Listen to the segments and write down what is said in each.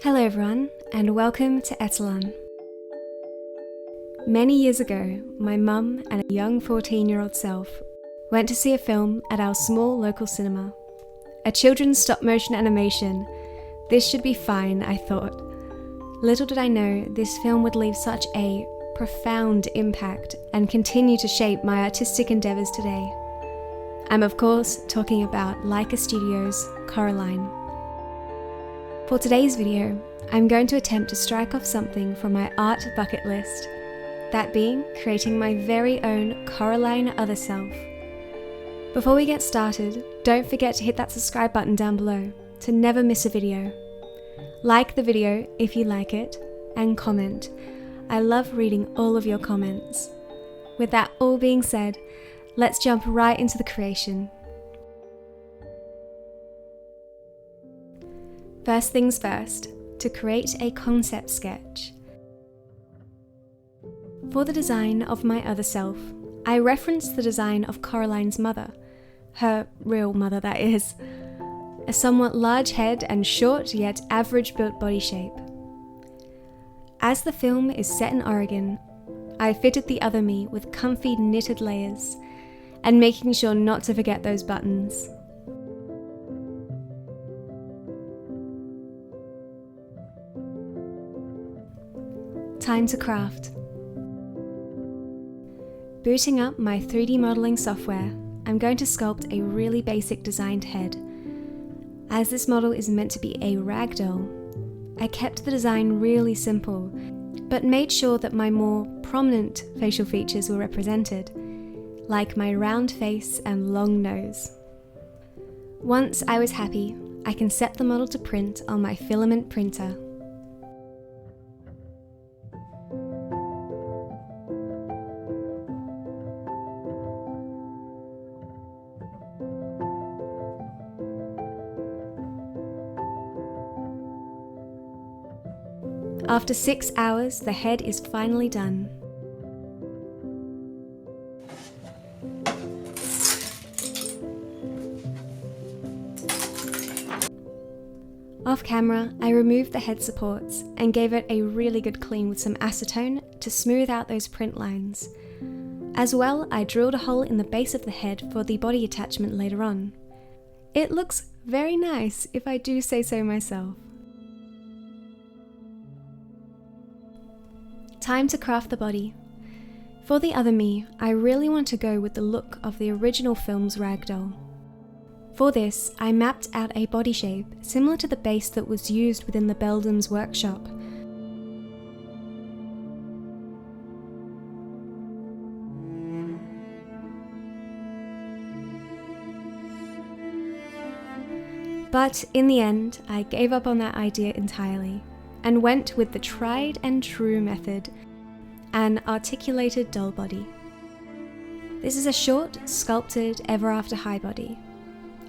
Hello everyone, and welcome to Etalon. Many years ago, my mum and a young 14-year-old self went to see a film at our small local cinema. A children's stop-motion animation. This should be fine, I thought. Little did I know this film would leave such a profound impact and continue to shape my artistic endeavours today. I'm of course talking about Leica Studios' Coraline. For today's video, I'm going to attempt to strike off something from my art bucket list, that being creating my very own Coraline Other-Self. Before we get started, don't forget to hit that subscribe button down below to never miss a video. Like the video if you like it, and comment. I love reading all of your comments. With that all being said, let's jump right into the creation. First things first, to create a concept sketch. For the design of my other self, I referenced the design of Coraline's mother, her real mother that is, a somewhat large head and short yet average built body shape. As the film is set in Oregon, I fitted the other me with comfy knitted layers and making sure not to forget those buttons. Time to craft. Booting up my 3D modeling software, I'm going to sculpt a really basic designed head. As this model is meant to be a ragdoll, I kept the design really simple, but made sure that my more prominent facial features were represented, like my round face and long nose. Once I was happy, I can set the model to print on my filament printer. After 6 hours, the head is finally done. Off camera, I removed the head supports and gave it a really good clean with some acetone to smooth out those print lines. As well, I drilled a hole in the base of the head for the body attachment later on. It looks very nice, if I do say so myself. Time to craft the body. For the other me, I really want to go with the look of the original film's ragdoll. For this, I mapped out a body shape similar to the base that was used within the Beldam's workshop. But in the end, I gave up on that idea entirely and went with the tried and true method, an articulated doll body. This is a short, sculpted, ever after high body.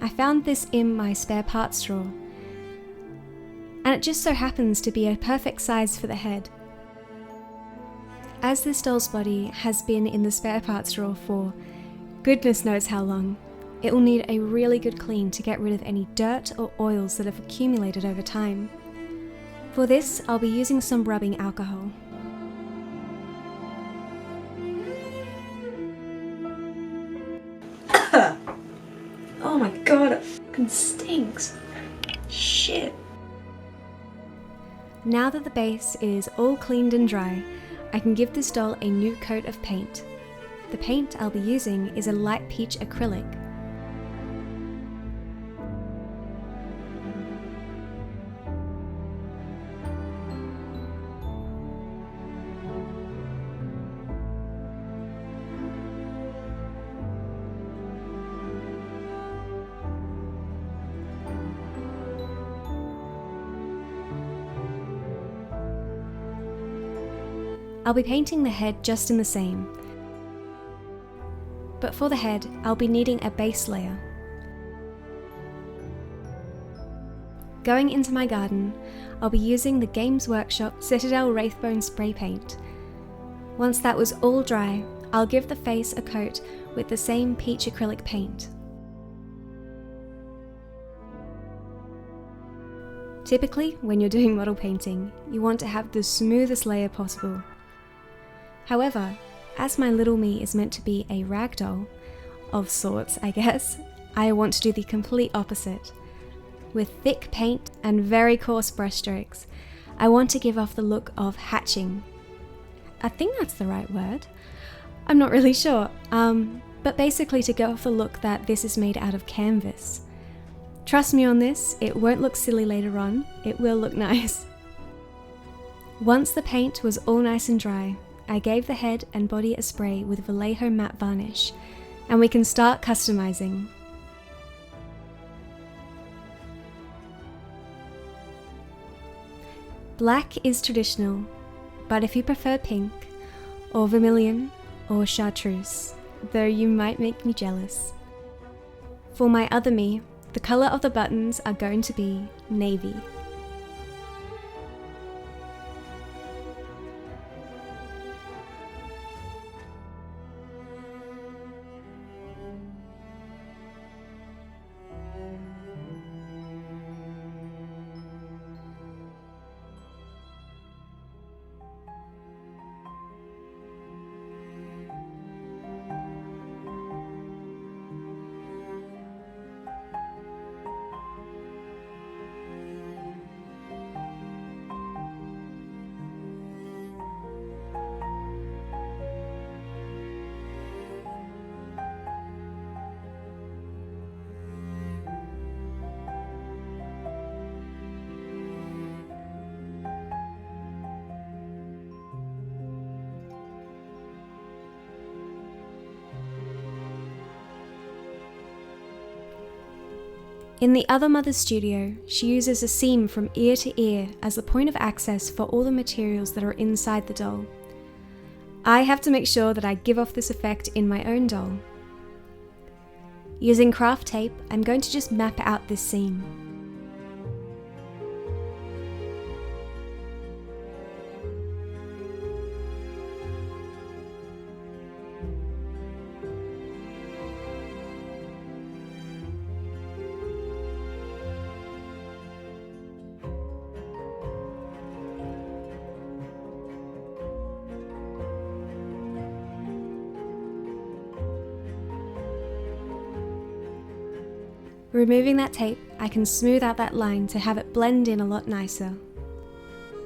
I found this in my spare parts drawer, and it just so happens to be a perfect size for the head. As this doll's body has been in the spare parts drawer for goodness knows how long, it will need a really good clean to get rid of any dirt or oils that have accumulated over time. For this, I'll be using some rubbing alcohol. Oh my god, it fucking stinks. Shit. Now that the base is all cleaned and dry, I can give this doll a new coat of paint. The paint I'll be using is a light peach acrylic. I'll be painting the head just in the same. But for the head, I'll be needing a base layer. Going into my garden, I'll be using the Games Workshop Citadel Wraithbone spray paint. Once that was all dry, I'll give the face a coat with the same peach acrylic paint. Typically, when you're doing model painting, you want to have the smoothest layer possible. However, as my little me is meant to be a ragdoll, of sorts I guess, I want to do the complete opposite. With thick paint and very coarse brushstrokes, I want to give off the look of hatching. I think that's the right word. I'm not really sure, but basically to give off the look that this is made out of canvas. Trust me on this, it won't look silly later on, it will look nice. Once the paint was all nice and dry, I gave the head and body a spray with Vallejo matte varnish, and we can start customizing. Black is traditional, but if you prefer pink, or vermilion, or chartreuse, though you might make me jealous. For my other me, the colour of the buttons are going to be navy. In the other mother's studio, she uses a seam from ear to ear as the point of access for all the materials that are inside the doll. I have to make sure that I give off this effect in my own doll. Using craft tape, I'm going to just map out this seam. Removing that tape, I can smooth out that line to have it blend in a lot nicer.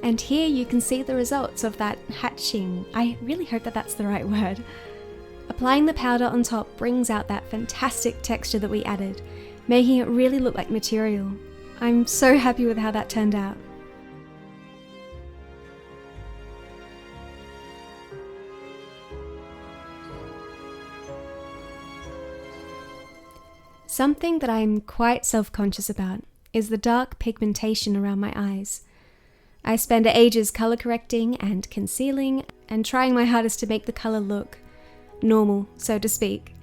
And here you can see the results of that hatching. I really hope that that's the right word. Applying the powder on top brings out that fantastic texture that we added, making it really look like material. I'm so happy with how that turned out. Something that I'm quite self-conscious about is the dark pigmentation around my eyes. I spend ages color correcting and concealing and trying my hardest to make the color look normal, so to speak.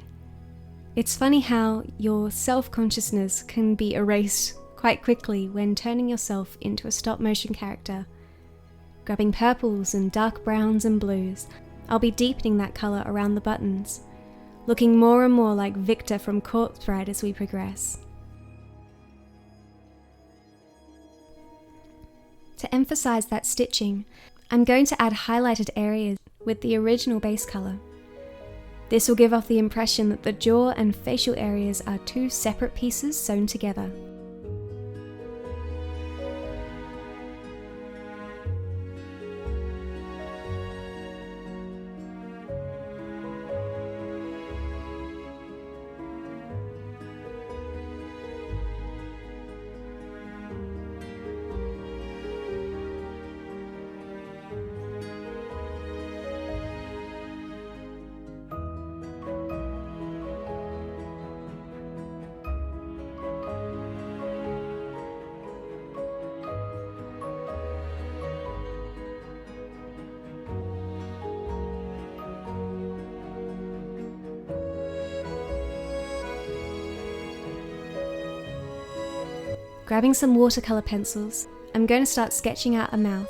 It's funny how your self-consciousness can be erased quite quickly when turning yourself into a stop-motion character. Grabbing purples and dark browns and blues, I'll be deepening that color around the buttons, looking more and more like Victor from Corpse Bride as we progress. To emphasize that stitching, I'm going to add highlighted areas with the original base color. This will give off the impression that the jaw and facial areas are two separate pieces sewn together. Grabbing some watercolor pencils, I'm going to start sketching out a mouth.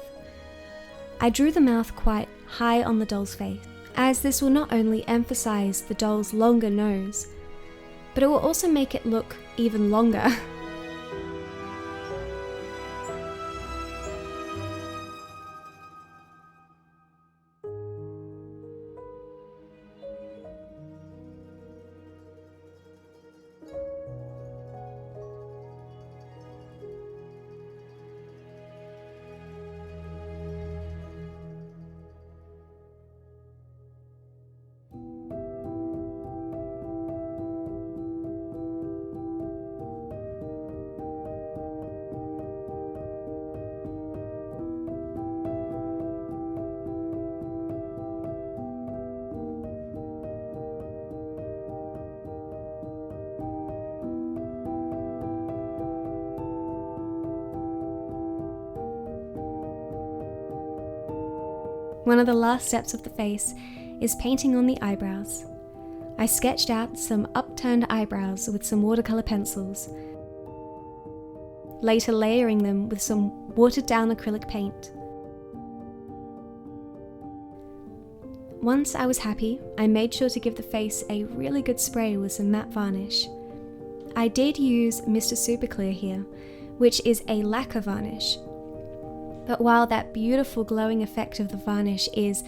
I drew the mouth quite high on the doll's face, as this will not only emphasize the doll's longer nose, but it will also make it look even longer. One of the last steps of the face is painting on the eyebrows. I sketched out some upturned eyebrows with some watercolour pencils, later layering them with some watered down acrylic paint. Once I was happy, I made sure to give the face a really good spray with some matte varnish. I did use Mr. Super Clear here, which is a lacquer varnish. But while that beautiful glowing effect of the varnish is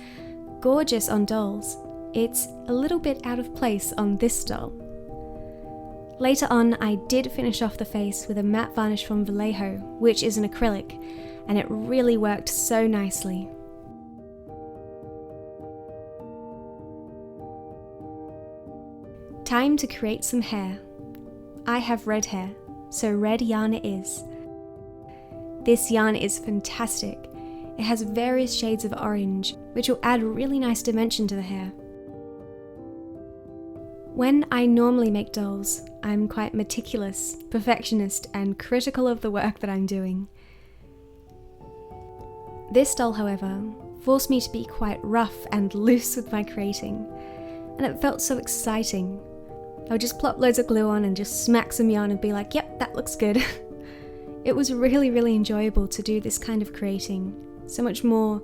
gorgeous on dolls, it's a little bit out of place on this doll. Later on, I did finish off the face with a matte varnish from Vallejo, which is an acrylic, and it really worked so nicely. Time to create some hair. I have red hair, so red yarn it is. This yarn is fantastic. It has various shades of orange, which will add really nice dimension to the hair. When I normally make dolls, I'm quite meticulous, perfectionist, and critical of the work that I'm doing. This doll, however, forced me to be quite rough and loose with my creating, and it felt so exciting. I would just plop loads of glue on and just smack some yarn and be like, yep, that looks good. It was really, really enjoyable to do this kind of creating. So much more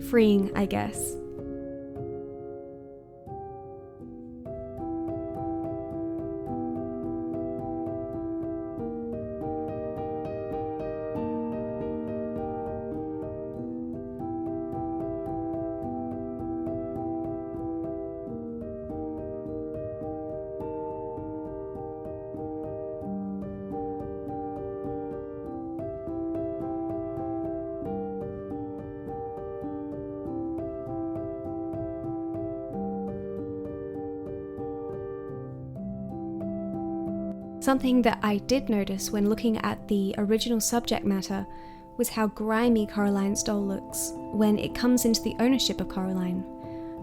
freeing, I guess. Something that I did notice when looking at the original subject matter was how grimy Coraline's doll looks when it comes into the ownership of Coraline,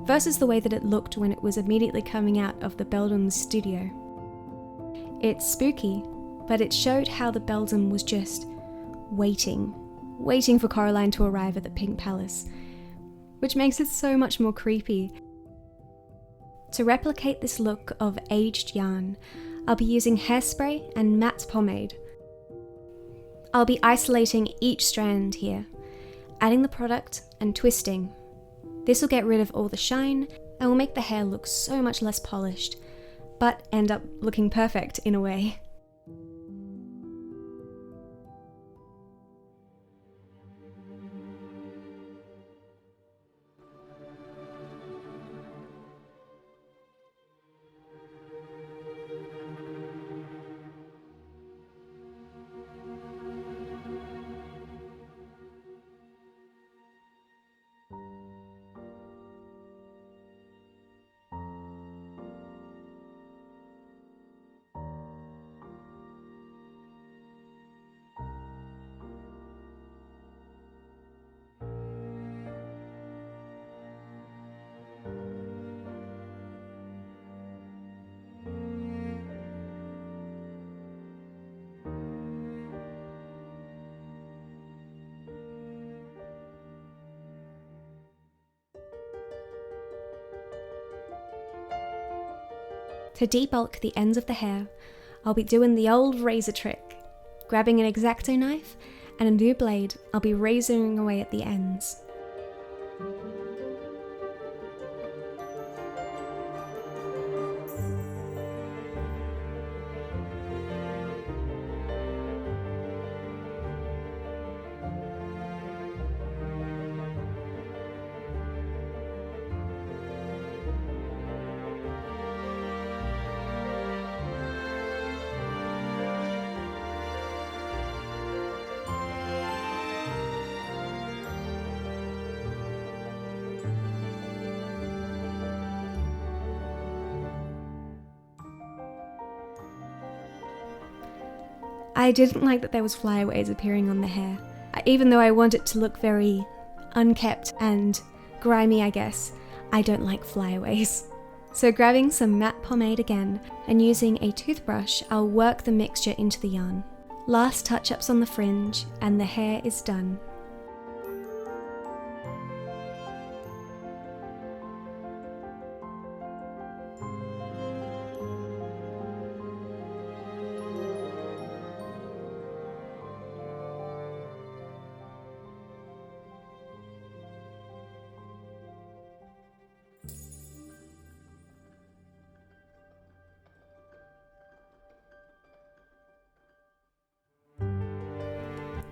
versus the way that it looked when it was immediately coming out of the Beldam's studio. It's spooky, but it showed how the Beldam was just waiting for Coraline to arrive at the Pink Palace, which makes it so much more creepy. To replicate this look of aged yarn, I'll be using hairspray and matte pomade. I'll be isolating each strand here, adding the product and twisting. This will get rid of all the shine and will make the hair look so much less polished, but end up looking perfect in a way. To debulk the ends of the hair, I'll be doing the old razor trick. Grabbing an X-Acto knife and a new blade, I'll be razoring away at the ends. I didn't like that there was flyaways appearing on the hair, even though I want it to look very unkept and grimy, I guess. I don't like flyaways. So grabbing some matte pomade again and using a toothbrush, I'll work the mixture into the yarn. Last touch-ups on the fringe and the hair is done.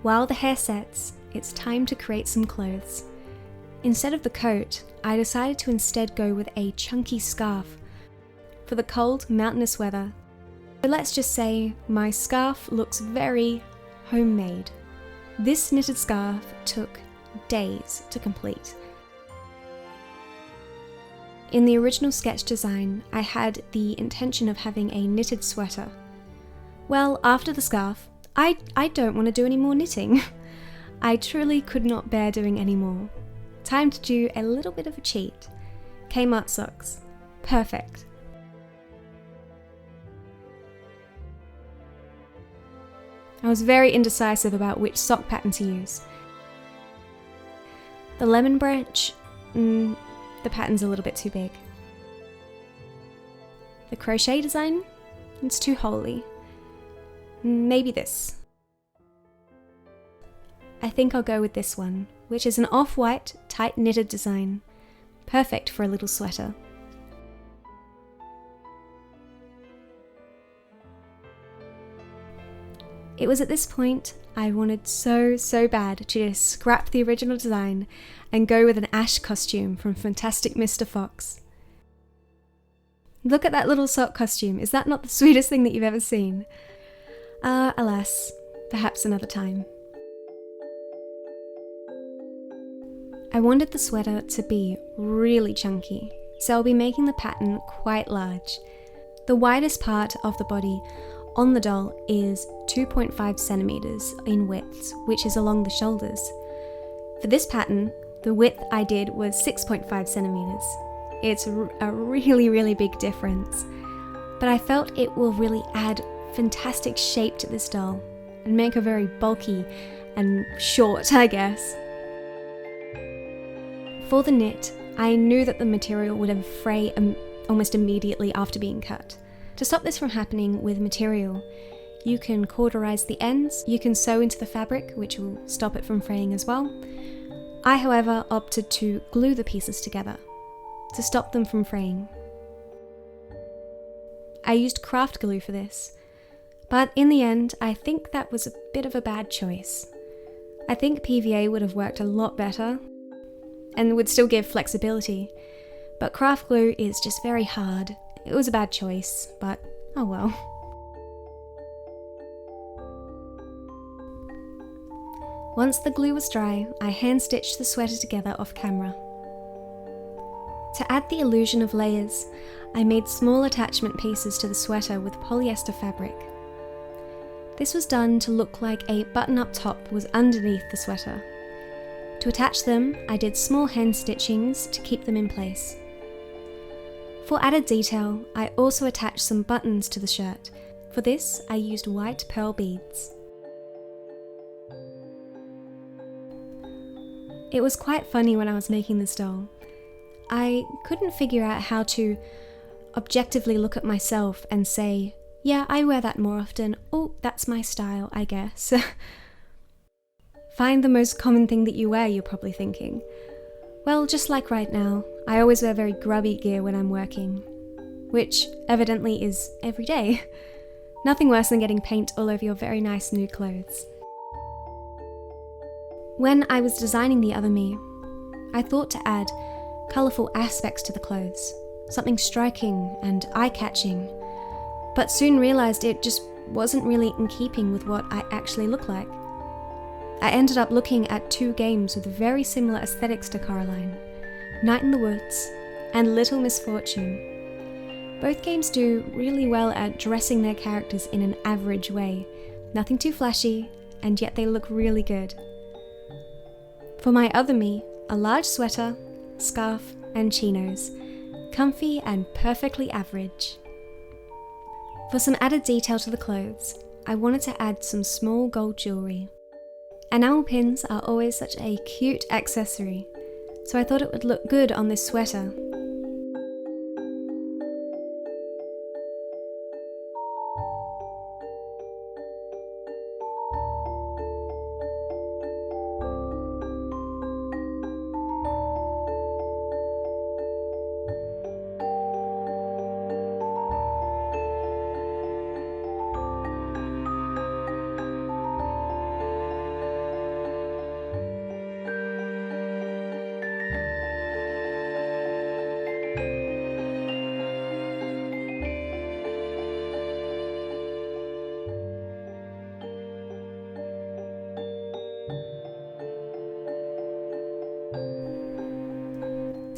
While the hair sets, it's time to create some clothes. Instead of the coat, I decided to instead go with a chunky scarf for the cold, mountainous weather. But let's just say my scarf looks very homemade. This knitted scarf took days to complete. In the original sketch design, I had the intention of having a knitted sweater. Well, after the scarf, I don't want to do any more knitting. I truly could not bear doing any more. Time to do a little bit of a cheat. Kmart socks. Perfect. I was very indecisive about which sock pattern to use. The lemon branch, the pattern's a little bit too big. The crochet design, it's too holey. Maybe this. I think I'll go with this one, which is an off-white, tight knitted design. Perfect for a little sweater. It was at this point I wanted so bad to just scrap the original design and go with an Ash costume from Fantastic Mr. Fox. Look at that little sock costume, is that not the sweetest thing that you've ever seen? Alas, perhaps another time. I wanted the sweater to be really chunky, so I'll be making the pattern quite large. The widest part of the body on the doll is 2.5 centimeters in width, which is along the shoulders. For this pattern, the width I did was 6.5 centimeters. It's a really big difference, but I felt it will really add fantastic shape to this doll and make her very bulky and short, I guess. For the knit, I knew that the material would have fray almost immediately after being cut. To stop this from happening with material, you can cauterize the ends, you can sew into the fabric, which will stop it from fraying as well. I, however, opted to glue the pieces together to stop them from fraying. I used craft glue for this, but in the end, I think that was a bit of a bad choice. I think PVA would have worked a lot better and would still give flexibility, but craft glue is just very hard. It was a bad choice, but oh well. Once the glue was dry, I hand-stitched the sweater together off camera. To add the illusion of layers, I made small attachment pieces to the sweater with polyester fabric. This was done to look like a button-up top was underneath the sweater. To attach them, I did small hand stitchings to keep them in place. For added detail, I also attached some buttons to the shirt. For this, I used white pearl beads. It was quite funny when I was making this doll. I couldn't figure out how to objectively look at myself and say, yeah, I wear that more often. Oh, that's my style, I guess. Find the most common thing that you wear, you're probably thinking. Well, just like right now, I always wear very grubby gear when I'm working, which evidently is every day. Nothing worse than getting paint all over your very nice new clothes. When I was designing the other me, I thought to add colourful aspects to the clothes, something striking and eye-catching, but soon realised it just wasn't really in keeping with what I actually look like. I ended up looking at two games with very similar aesthetics to Coraline, Night in the Woods and Little Misfortune. Both games do really well at dressing their characters in an average way, nothing too flashy, and yet they look really good. For my other me, a large sweater, scarf and chinos, comfy and perfectly average. For some added detail to the clothes, I wanted to add some small gold jewellery. Enamel pins are always such a cute accessory, so I thought it would look good on this sweater.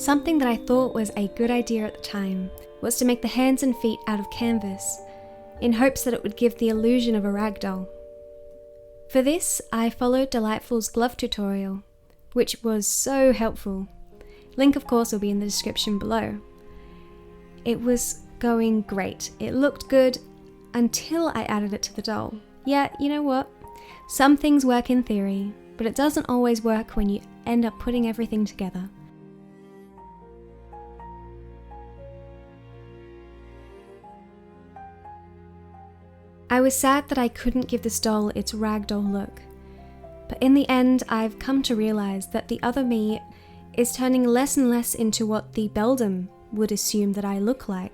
Something that I thought was a good idea at the time was to make the hands and feet out of canvas, in hopes that it would give the illusion of a ragdoll. For this, I followed Delightful's glove tutorial, which was so helpful. Link of course will be in the description below. It was going great. It looked good until I added it to the doll. Yeah, you know what? Some things work in theory, but it doesn't always work when you end up putting everything together. I was sad that I couldn't give this doll its ragdoll look, but in the end I've come to realise that the other me is turning less and less into what the beldam would assume that I look like,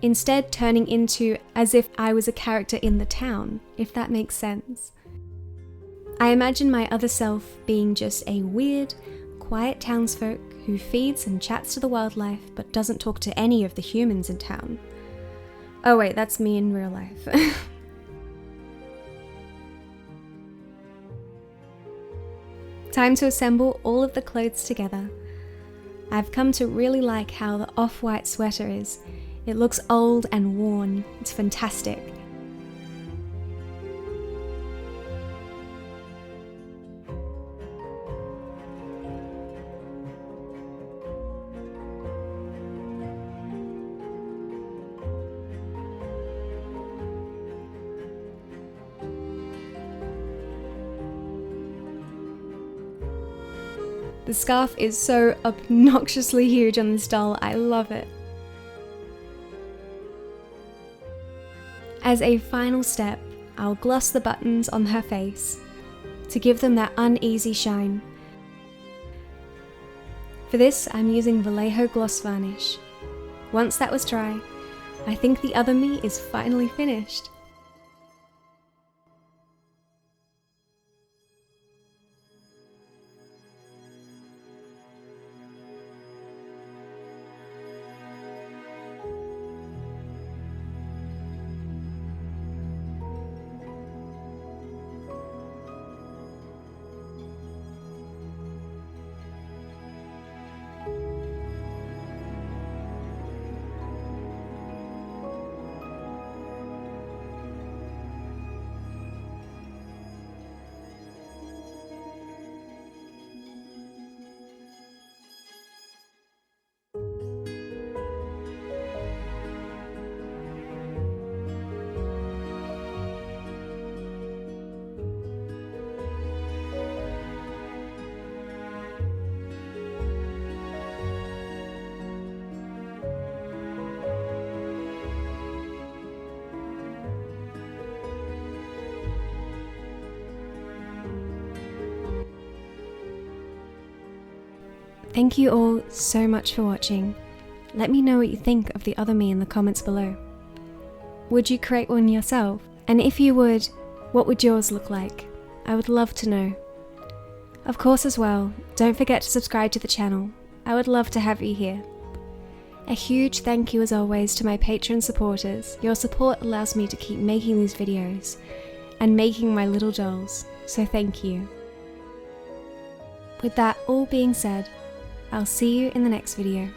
instead turning into as if I was a character in the town, if that makes sense. I imagine my other self being just a weird, quiet townsfolk who feeds and chats to the wildlife but doesn't talk to any of the humans in town. Oh wait, that's me in real life. Time to assemble all of the clothes together. I've come to really like how the off-white sweater is. It looks old and worn. It's fantastic. The scarf is so obnoxiously huge on this doll, I love it. As a final step, I'll gloss the buttons on her face to give them that uneasy shine. For this, I'm using Vallejo gloss varnish. Once that was dry, I think the other me is finally finished. Thank you all so much for watching. Let me know what you think of the other me in the comments below. Would you create one yourself? And if you would, what would yours look like? I would love to know. Of course as well, don't forget to subscribe to the channel. I would love to have you here. A huge thank you as always to my Patreon supporters. Your support allows me to keep making these videos and making my little dolls, so thank you. With that all being said, I'll see you in the next video.